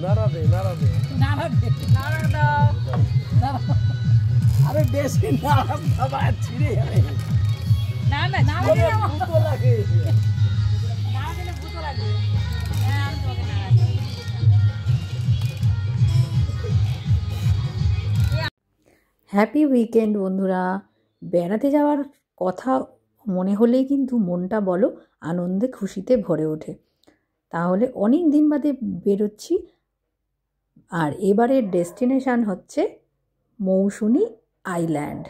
নাড়া দে নাড়া দে নাড়া দে নাড়া দাও আরে বেশি নাড়া বাবা ছিড়ে যাবে না না নাড়া দিলে ভূত লাগে নাড়া দিলে ভূত লাগে হ্যাঁ আমি তোকে নাড়া দিই। হ্যাপি উইকেন্ড বন্ধুরা। বেড়াতে যাওয়ার কথা মনে হলেই কিন্তু মনটা বলো আনন্দে খুশিতে ভরে ওঠে। তাহলে অনেক দিন বাদে বেরোচ্ছি, আর এবারের ডেস্টিনেশান হচ্ছে মৌসুনি আইল্যান্ড।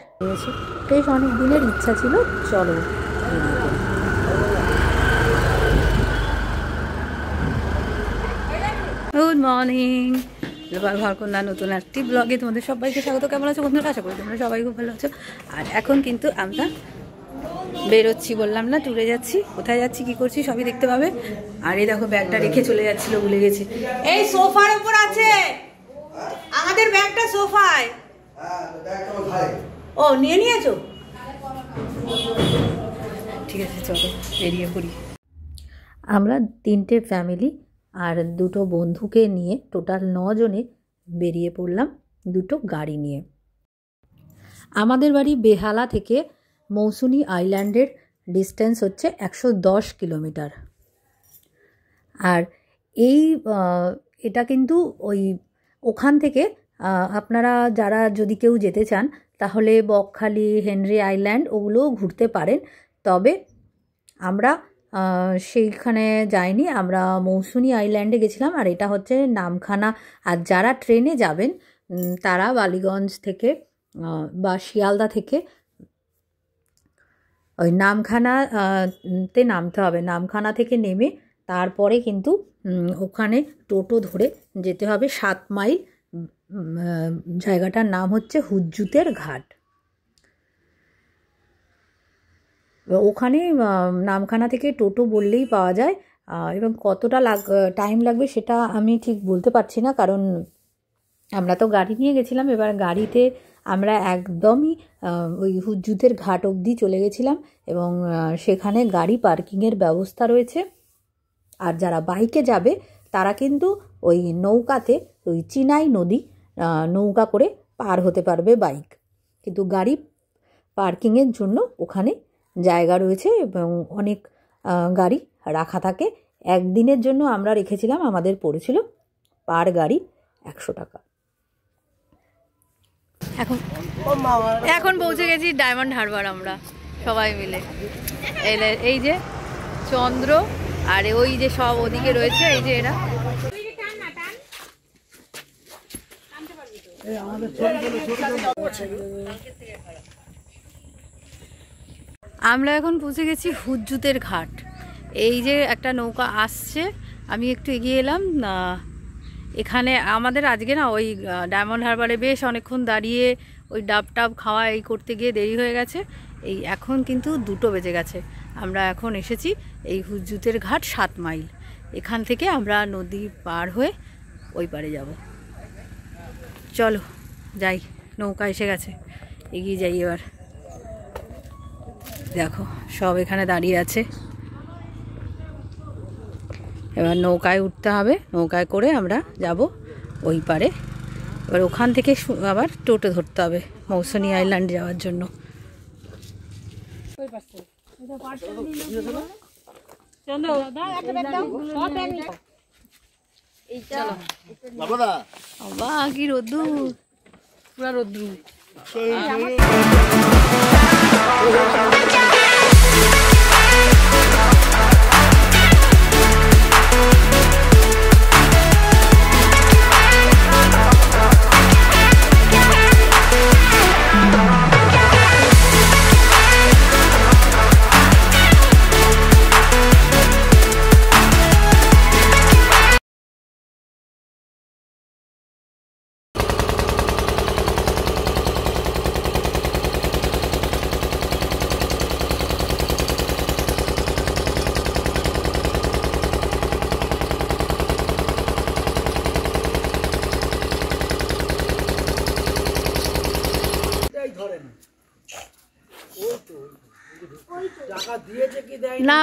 বেশ অনেক দিনের ইচ্ছা ছিল, চলো গুড মর্নিং। এবার ঘরকন্যা নতুন একটি ব্লগে তোমাদের সবাইকে স্বাগত। কেমন আছো বন্ধুরা? আশা করি তোমরা সবাই খুব ভালো আছো। আর এখন কিন্তু আমরা বেরোচ্ছি, বললাম না ট্যুরে যাচ্ছি। কোথায় যাচ্ছি কি করছি সবই দেখতে পাবে। আর এই দেখো ব্যাগটা রেখে চলে যাচ্ছিল, ভুলে গেছি। এই সোফার উপর আছে আমাদের ব্যাগটা, সোফায়। ও নিয়ে নিয়েছো? ঠিক আছে চলো বেরিয়ে পড়ি। আমরা 3টে ফ্যামিলি আর 2টো বন্ধুকে নিয়ে টোটাল 9 জনে বেরিয়ে পড়লাম 2টো গাড়ি নিয়ে। আমাদের বাড়ি বেহালা থেকে মৌসুনি আইল্যান্ডের ডিস্টেন্স হচ্ছে 110 কিলোমিটার। আর এটা কিন্তু ওখান থেকে আপনারা যারা যদি কেউ যেতে চান তাহলে বকখালি, হেনরি আইল্যান্ড ওগুলোও ঘুরতে পারেন। তবে আমরা সেইখানে যাইনি, আমরা মৌসুনি আইল্যান্ডে গেছিলাম। আর এটা হচ্ছে নামখানা। আর যারা ট্রেনে যাবেন তারা বালিগঞ্জ থেকে বা শিয়ালদা থেকে ওই নামখানাতে নামতে হবে। নামখানা থেকে নেমে তারপরে কিন্তু ওখানে টোটো ধরে যেতে হবে 7 মাইল। জায়গাটার নাম হচ্ছে হুজ্জুতের ঘাট। ওখানে নামখানা থেকে টোটো বললেই পাওয়া যায়। এবং কতটা টাইম লাগবে সেটা আমি ঠিক বলতে পারছি না, কারণ আমরা তো গাড়ি নিয়ে গেছিলাম। এবার গাড়িতে আমরা একদমই ওই হুজ্জুতের ঘাট অবধি চলে গেছিলাম এবং সেখানে গাড়ি পার্কিংয়ের ব্যবস্থা রয়েছে। আর যারা বাইকে যাবে তারা কিন্তু ওই নৌকাতে, ওই চিনাই নদী নৌকা করে পার হতে পারবে বাইক। কিন্তু গাড়ি পার্কিংয়ের জন্য ওখানে জায়গা রয়েছে এবং অনেক গাড়ি রাখা থাকে। একদিনের জন্য আমরা রেখেছিলাম, আমাদের পড়েছিল পার গাড়ি 100 টাকা। এখন পৌঁছে গেছি ডায়মন্ড হারবার আমরা সবাই মিলে। এই যে চন্দ্র আর ওই যে সব ওদিকে রয়েছে, এই যে এরা। আমরা এখন পৌঁছে গেছি হুজ্জুতের ঘাট। এই যে একটা নৌকা আসছে, আমি একটু এগিয়ে এলাম। এখানে আমাদের আজকে না ওই ডায়মন্ড হারবারে বেশ অনেকক্ষণ দাঁড়িয়ে ওই ডাব টাব খাওয়া এই করতে গিয়ে দেরি হয়ে গেছে। এই এখন কিন্তু 2টো বেজে গেছে। আমরা এখন এসেছি এই হুজ্জুতের ঘাট 7 মাইল। এখান থেকে আমরা নদী পার হয়ে ওই পারে যাব। চলো যাই, নৌকা এসে গেছে, এগিয়ে যাই এবার। দেখো সব এখানে দাঁড়িয়ে আছে। এবার নৌকায় উঠতে হবে, নৌকায় করে আমরা যাব ওই পারে। এবার ওখান থেকে আবার টোটো ধরতে হবে মৌসুনি আইল্যান্ড যাওয়ার জন্য। কি রোদ্দুর, পুরা রোদ্দুর। না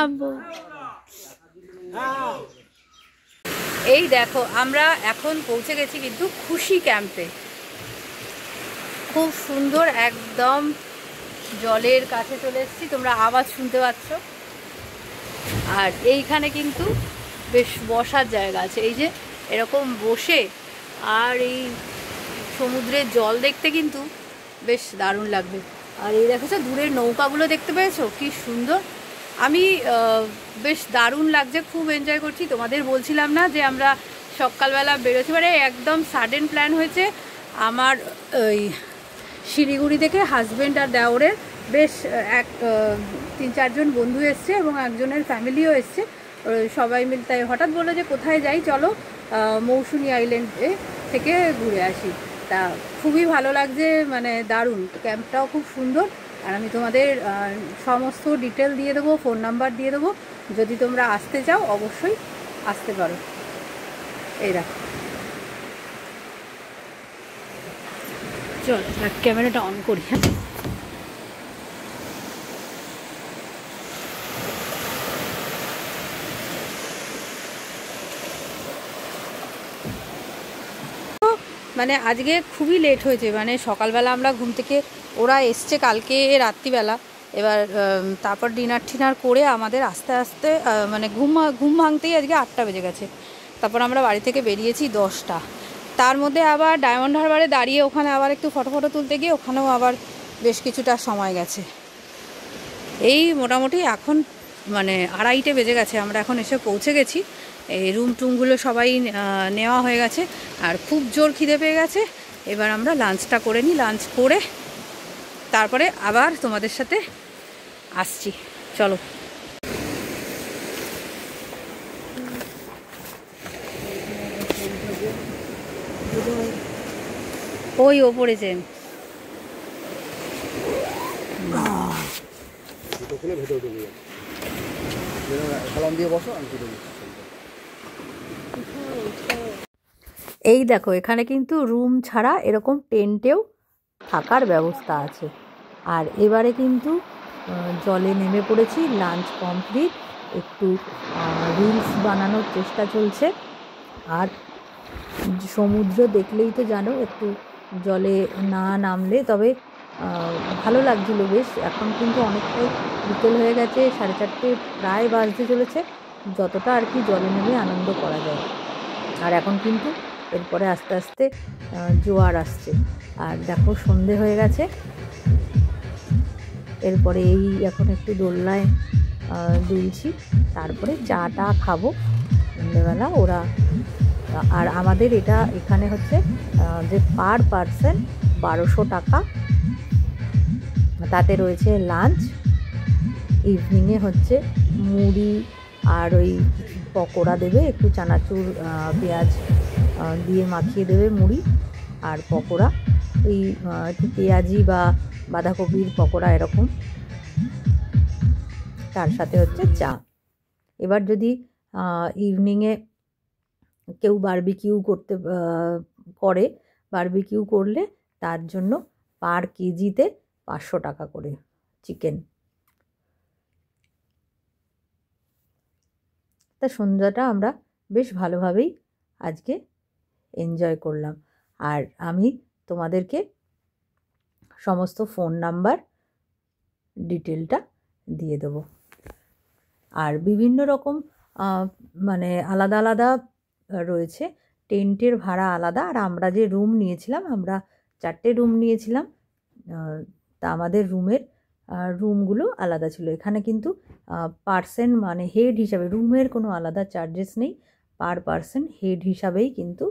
এই দেখো আমরা এখন পৌঁছে গেছি কিন্তু খুশি ক্যাম্পে। খুব সুন্দর, একদম জলের কাছে চলে এসেছি, তোমরা আওয়াজ শুনতে পাচ্ছ। আর এইখানে কিন্তু বেশ বসার জায়গা আছে, এই যে এরকম বসে আর এই সমুদ্রের জল দেখতে কিন্তু বেশ দারুণ লাগবে। আর এই দেখেছো দূরের নৌকাগুলো দেখতে পেয়েছো কি সুন্দর। আমি বেশ দারুণ লাগছে, খুব এনজয় করছি। তোমাদের বলছিলাম না যে আমরা সকালবেলা বেরোচ্ছি, মানে একদম সাডেন প্ল্যান হয়েছে। আমার ওই শিলিগুড়ি থেকে হাজব্যান্ড আর দেওরের বেশ 3-4 জন বন্ধু এসছে এবং একজনের ফ্যামিলিও এসছে, সবাই মিলে। তাই হঠাৎ বললো যে কোথায় যাই, চলো মৌসুনি আইল্যান্ডে থেকে ঘুরে আসি। তা খুবই ভালো লাগছে, মানে দারুণ, ক্যাম্পটাও খুব সুন্দর। আর আমি তোমাদের সমস্ত ডিটেল দিয়ে দেবো, ফোন নাম্বার দিয়ে দেবো, যদি তোমরা আসতে চাও অবশ্যই আসতে পারো। এই দেখো, চল ক্যামেরাটা অন করি। মানে আজকে খুবই লেট হয়েছে, মানে সকালবেলা আমরা ঘুম থেকে, ওরা এসছে কালকে রাত্রিবেলা, এবার তারপর ডিনার করে আমাদের আস্তে আস্তে মানে ঘুম ভাঙতেই আজকে 8টা বেজে গেছে। তারপর আমরা বাড়ি থেকে বেরিয়েছি 10টা। তার মধ্যে আবার ডায়মন্ড হারবারে দাঁড়িয়ে ওখানে আবার একটু ফটো তুলতে গিয়ে ওখানেও আবার বেশ কিছুটা সময় গেছে। এই মোটামুটি এখন মানে 2:30 বেজে গেছে, আমরা এখন এসে পৌঁছে গেছি। এই রুমগুলো সবাই নেওয়া হয়ে গেছে আর খুব জোর খিদে পেয়ে গেছে। এবার আমরা লাঞ্চটা করে নিই, লাঞ্চ করে তারপরে আবার তোমাদের সাথে আসছি, চলো। ওই ওপরে চেন এই দেখো, এখানে কিন্তু রুম ছাড়া এরকম টেন্টেও থাকার ব্যবস্থা আছে। আর এবারে কিন্তু জলে নেমে পড়েছি, লাঞ্চ কমপ্লিট, একটু রিলস বানানোর চেষ্টা চলছে। আর সমুদ্র দেখলেই তো জানো, একটু জলে না নামলে তবে ভালো লাগছিল বেশ। এখন কিন্তু অনেকটাই বিকেল হয়ে গেছে, 4:30 প্রায় বাজতে চলেছে, যতটা আর কি জলে নেমে আনন্দ করা যায়। আর এখন কিন্তু এরপরে আস্তে আস্তে জোয়ার আসছে। আর দেখো সন্ধে হয়ে গেছে, এরপরে এই এখন একটু দোলনায় দুলছি, তারপরে চাটা খাবো সন্ধ্যেবেলা। ওরা আর আমাদের এটা এখানে হচ্ছে যে পার পারসন 1200 টাকা, তাতে রয়েছে লাঞ্চ, ইভিনিংয়ে হচ্ছে মুড়ি আর ওই পকোড়া দেবে, একটু চানাচুর পেঁয়াজ দিয়ে মাখিয়ে দেবে মুড়ি আর পকোড়া, ওই একটু পেঁয়াজি বা বাঁধাকপির পকোড়া এরকম, তার সাথে হচ্ছে চা। এবার যদি ইভিনিংয়ে কেউ বারবিকিউ করলে তার জন্য পার কেজিতে 500 টাকা করে চিকেন। তা সন্ধ্যাটা আমরা বেশ ভালোভাবেই আজকে এনজয় করলাম। আর আমি তোমাদেরকে সমস্ত ফোন নাম্বার ডিটেলটা দিয়ে দেবো। আর বিভিন্ন রকম মানে আলাদা আলাদা রয়েছে, টেন্টের ভাড়া আলাদা। আর আমরা যে রুম নিয়েছিলাম, আমরা 4টে রুম নিয়েছিলাম, তা আমাদের রুমগুলো আলাদা ছিল। এখানে কিন্তু পার্সন মানে হেড হিসাবে, রুমের কোনো আলাদা চার্জেস নেই, পার পার্সন হেড হিসাবেই কিন্তু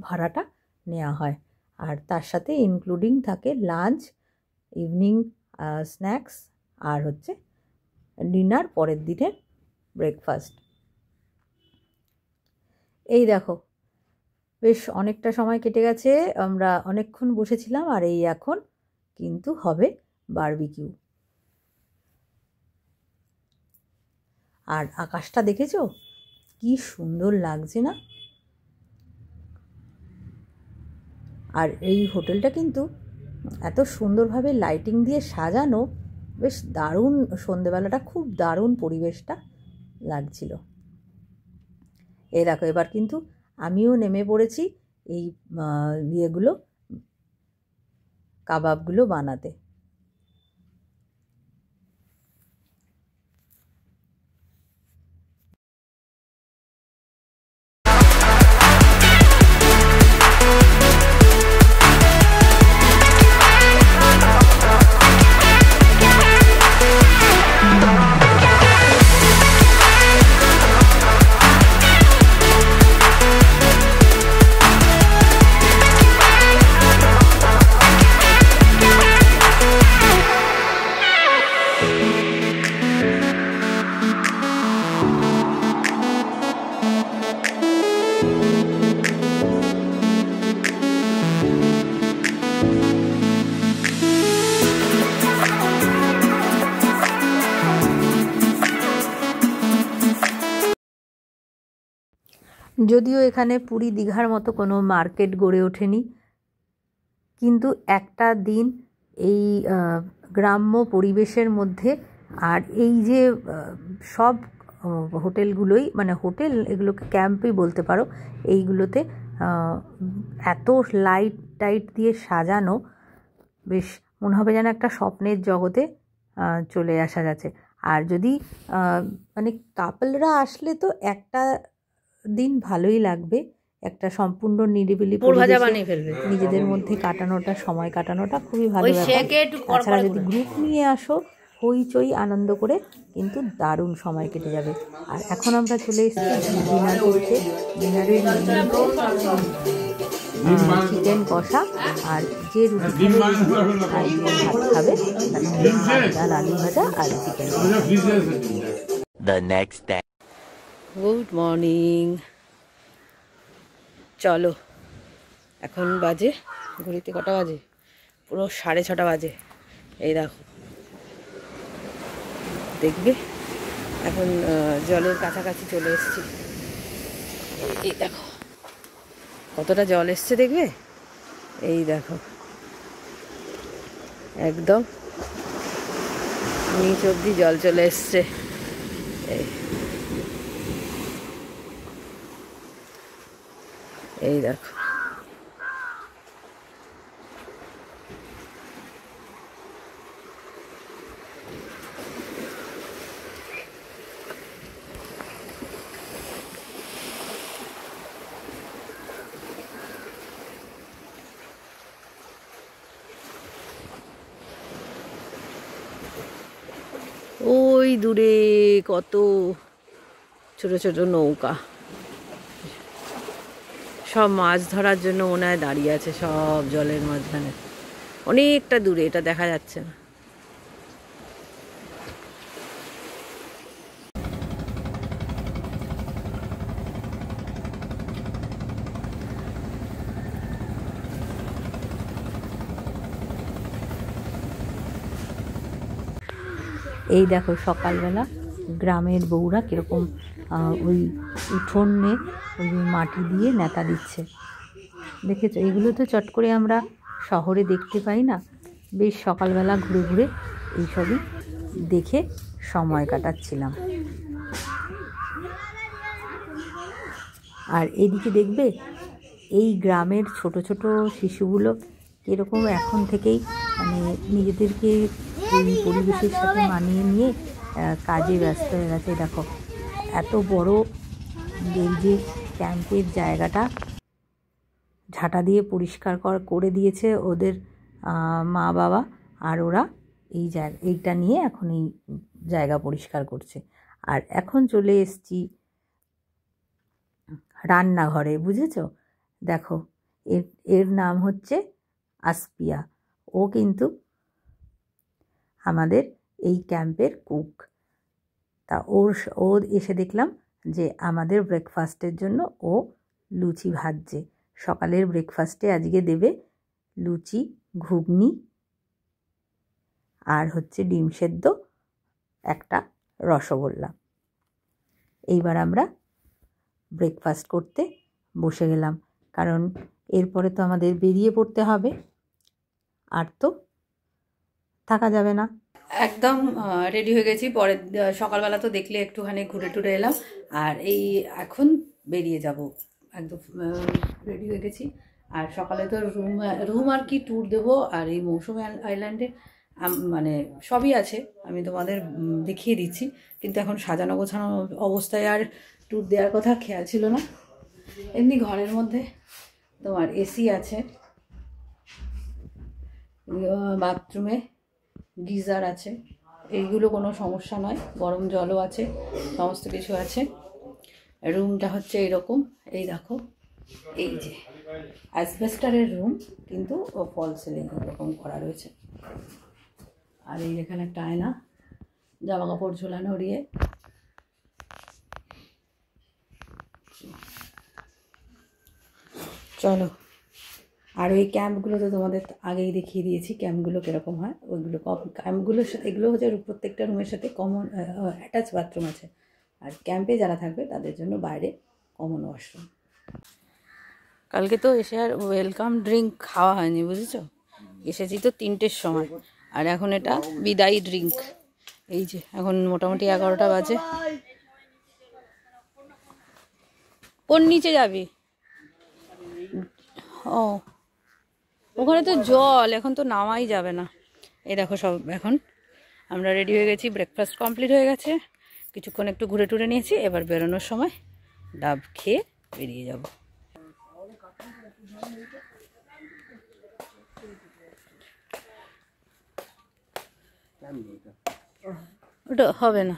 ভাড়াটা নেওয়া হয়। আর তার সাথে ইনক্লুডিং থাকে লাঞ্চ, ইভিনিং স্ন্যাক্স আর হচ্ছে ডিনার, পরের দিনের ব্রেকফাস্ট। এই দেখো বেশ অনেকটা সময় কেটে গেছে, আমরা অনেকক্ষণ বসেছিলাম। আর এই এখন কিন্তু হবে বারবিকিউ। আর আকাশটা দেখেছো কি সুন্দর লাগছে না? আর এই হোটেলটা কিন্তু এত সুন্দরভাবে লাইটিং দিয়ে সাজানো, বেশ দারুণ, সন্ধেবেলাটা খুব দারুণ পরিবেশটা লাগছিল। এই দেখো এবার কিন্তু আমিও নেমে পড়েছি এই ইয়েগুলো কাবাবগুলো বানাতে। যদিও এখানে পুরী দীঘার মতো কোনো মার্কেট গড়ে ওঠেনি, কিন্তু একটা দিন এই গ্রাম্য পরিবেশের মধ্যে আর এই যে সব হোটেলগুলোই, মানে হোটেল এগুলোকে ক্যাম্পই বলতে পারো, এইগুলোতে এত লাইট টাইট দিয়ে সাজানো, বেশ মনে হবে যেন একটা স্বপ্নের জগতে চলে আসা যাচ্ছে। আর যদি মানে কাপলরা আসলে তো একটা দিন ভালোই লাগবে, একটা সম্পূর্ণ নিরিবিলি নিজেদের মধ্যে কাটানোটা, সময় কাটানোটা খুবই ভালো ব্যাপার। তাছাড়া যদি গ্রুপ নিয়ে আসো, হইচই আনন্দ করে কিন্তু দারুণ সময় কেটে যাবে। আর এখন আমরা চলে এসেছি ডিনার করতে। ডিনারের চিকেন কষা, আর যে রুটি খাবে ভাত খাবে, ডাল, আলু ভাজা আর চিকেন। Good morning. চলো, এখন বাজে, ঘড়িতে কটা বাজে, পুরো 6:30 বাজে। এই দেখো, দেখবে এখন জলের কাছাকাছি চলে এসেছি। এই দেখো কতটা জল এসছে, দেখবে? এই দেখো একদম নিচ অব্দি জল চলে এসছে। এই দেখো, ওই দূরে কত ছোট ছোট নৌকা, সব মাছ ধরার জন্য মনে হয় দাঁড়িয়ে আছে, সব জলের মাঝখানে, অনেকটা দূরে, এটা দেখা যাচ্ছে না। এই দেখো সকালবেলা গ্রামের বউরা কীরকম ওই উঠোনে ওই মাটি দিয়ে নেতা দিচ্ছে, দেখেছো? এগুলো তো চট করে আমরা শহরে দেখতে পাই না। বেশ সকালবেলা ঘুরে ঘুরে এইসবই দেখে সময় কাটাচ্ছিলাম। আর এদিকে দেখবে এই গ্রামের ছোট ছোট শিশুগুলো কীরকম এখন থেকেই মানে নিজেদেরকে এই পরিবেশের সাথে মানিয়ে নিয়ে কাজে ব্যস্ত হয়ে গেছে। দেখো এত বড় এই যে ক্যাম্পের জায়গাটা ঝাঁটা দিয়ে পরিষ্কার করে দিয়েছে ওদের মা বাবা, আর ওরা এইটা নিয়ে এখন এই জায়গা পরিষ্কার করছে। আর এখন চলে এসেছি রান্নাঘরে, বুঝেছো? দেখো এর নাম হচ্ছে আসপিয়া, ও কিন্তু আমাদের এই ক্যাম্পের কুক। তা ও এসে দেখলাম যে আমাদের ব্রেকফাস্টের জন্য ও লুচি ভাজছে। সকালের ব্রেকফাস্টে আজকে দেবে লুচি, ঘুগনি আর হচ্ছে ডিম সেদ্ধ, একটা রসগোল্লা। এইবার আমরা ব্রেকফাস্ট করতে বসে গেলাম, কারণ এরপরে তো আমাদের বেরিয়ে পড়তে হবে, আর তো থাকা যাবে না। একদম রেডি হয়ে গেছি। পরের সকালবেলা তো দেখলে একটুখানি ঘুরে টুরে এলাম, আর এই এখন বেরিয়ে যাব। একদম রেডি হয়ে গেছি। আর সকালে তো রুম আর কি ট্যুর দেবো। আর এই মৌসুমী আইল্যান্ডে মানে সবই আছে, আমি তোমাদের দেখিয়ে দিচ্ছি, কিন্তু এখন সাজানো গোছানো অবস্থায় আর ট্যুর দেওয়ার কথা খেয়াল ছিল না। এমনি ঘরের মধ্যে তোমার এসি আছে, বাথরুমে গিজার আছে, এইগুলো কোনো সমস্যা নয়, গরম জলও আছে, সমস্ত কিছু আছে। রুমটা হচ্ছে এরকম, এই দেখো, এই যে অ্যাসবেস্টারের রুম, কিন্তু ফল সিলিং এরকম করা রয়েছে। আর এই এখানে একটা আয়না, জামা কাপড় ঝোলানো দিয়ে। চলো, আর ওই ক্যাম্পগুলো তো তোমাদের আগেই দেখিয়ে দিয়েছি ক্যাম্পগুলো কীরকম হয়। ওইগুলো ক্যাম্পগুলোর সাথে এগুলো হচ্ছে প্রত্যেকটা রুমের সাথে কমন অ্যাটাচ বাথরুম আছে। আর ক্যাম্পে যারা থাকবে তাদের জন্য বাইরে কমন ওয়াশরুম। কালকে তো এসে আর ওয়েলকাম ড্রিঙ্ক খাওয়া হয়নি, বুঝেছো? এসেছি তো 3টের সময়, আর এখন এটা বিদায়ী ড্রিঙ্ক। এই যে এখন মোটামুটি 11টা বাজে। কোন নিচে যাবি? ও, ওখানে তো জল, এখন তো নামাই যাবে না। এই দেখো সব এখন আমরা রেডি হয়ে গেছি, ব্রেকফাস্ট কমপ্লিট হয়ে গেছে, কিছুক্ষণ একটু ঘুরে টুরে নিয়েছি। এবার বেরোনোর সময় ডাব খেয়ে বেরিয়ে যাব। ওটা হবে না,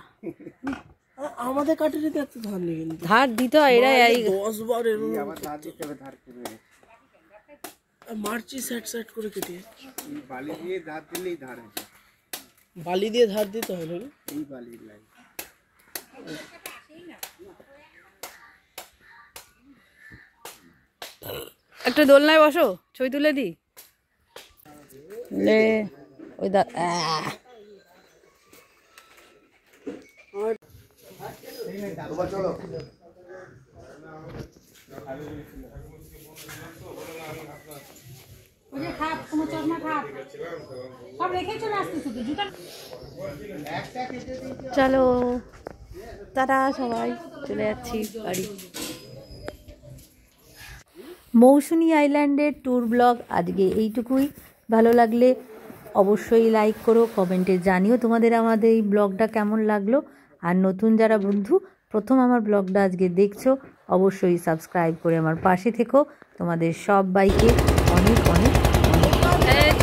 আমাদের কাটারিতে এত ধার নেই, কিন্তু ধার দিতে হয়। এরা 10 বার মার্চি সেট করে কেটে বালি দিয়ে ধার দিলেই ধার হয়। বালি দিয়ে ধার দিতে হয় না, এই বালির লাইন। একটা দোলনায় বসো, ছবি তুলে দি। ওই দা চলো চলো, তারা সবাই চলে যাচ্ছি বাড়ি। মৌসুমী আইল্যান্ডের ট্যুর ব্লগ আজকে এইটুকুই। ভালো লাগলে অবশ্যই লাইক করো, কমেন্টে জানিও তোমাদের আমাদের এই ব্লগটা কেমন লাগলো। আর নতুন যারা বন্ধু প্রথম আমার ব্লগটা আজকে দেখছো, অবশ্যই সাবস্ক্রাইব করে আমার পাশে থেকো। তোমাদের সবাইকে অনেক অনেক অনেক